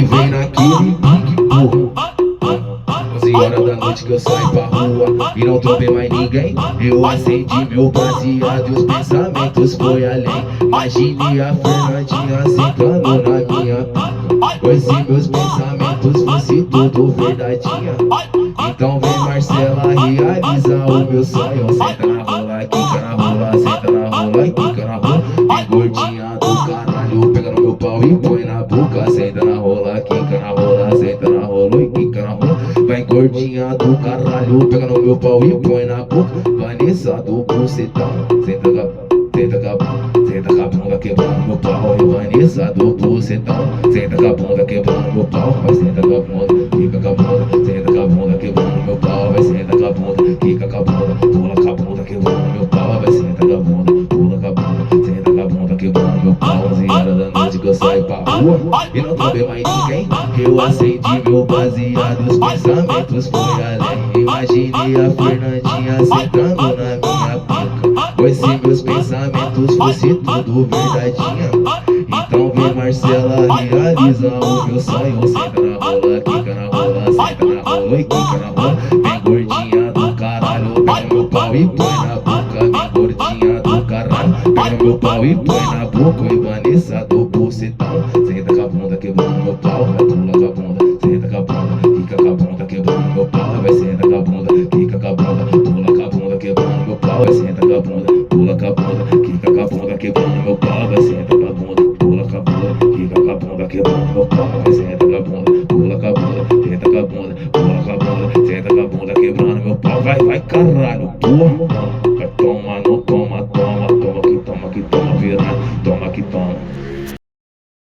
E vem naquele pique, porra. 11 horas da noite que eu saio pra rua e não trombei mais ninguém. Eu acendi meu baseado e os pensamentos foi além. Imaginei a Fernandinha sentando na minha pica. Pois se meus pensamentos fossem tudo verdadeinha, então vem Marcela realizar o meu sonho. Senta na rola, quica na rola, senta na rola e quica na rola. Vem gordinha do caralho, pega no meu pau e põe na boca. Senta na rola, quica na rola, senta na rola e quica na rola. Vai gordinha do caralho, pega no meu pau e põe na boca. Vanessa do bucetão, senta com a bunda quebrando meu pau. E Vanessa do bucetão, senta com a bunda quebrando meu pau. Vai senta com a bunda, fica com a bunda, senta com a bunda quebrando meu pau. Vai senta com a bunda, fica com a bunda, pula com a bunda quebrando meu pau. Vai senta com a bunda, pula com a bunda, senta com a bunda quebrando meu pau. 11 horas da noite que eu saio pra rua e não trombei mais ninguém. Eu acendi meu baseado, os pensamentos foi além. Imaginei a Fernandinha sentando na minha pica. Pois se meus pensamentos fossem tudo verdadeinha, então vem Marcela realizar o meu sonho. Senta na rola, quica na rola, senta na rola e quica na rola. Vem gordinha do caralho, pega meu pau e põe na boca. Vem gordinha do caralho, pega meu pau e põe na boca. E Vanessa do bucetão, senta com a bunda quebrando meu pau. Vai pula com a bunda, senta com a bunda, quica com a bunda quebrando meu pau. Vai senta com a bunda, quica com a bunda, pula com a bunda quebrando meu pau. Vai senta com a bunda, pula com a bunda, quica com a bunda quebrando meu pau. Vai senta com a bunda, pula com a bunda, quica com a bunda quebrando meu pau. Vai senta com a bunda, pula com a bunda, senta com a bunda, pula com a bunda, senta com a bunda quebrando meu pau. Vai caralho, porra.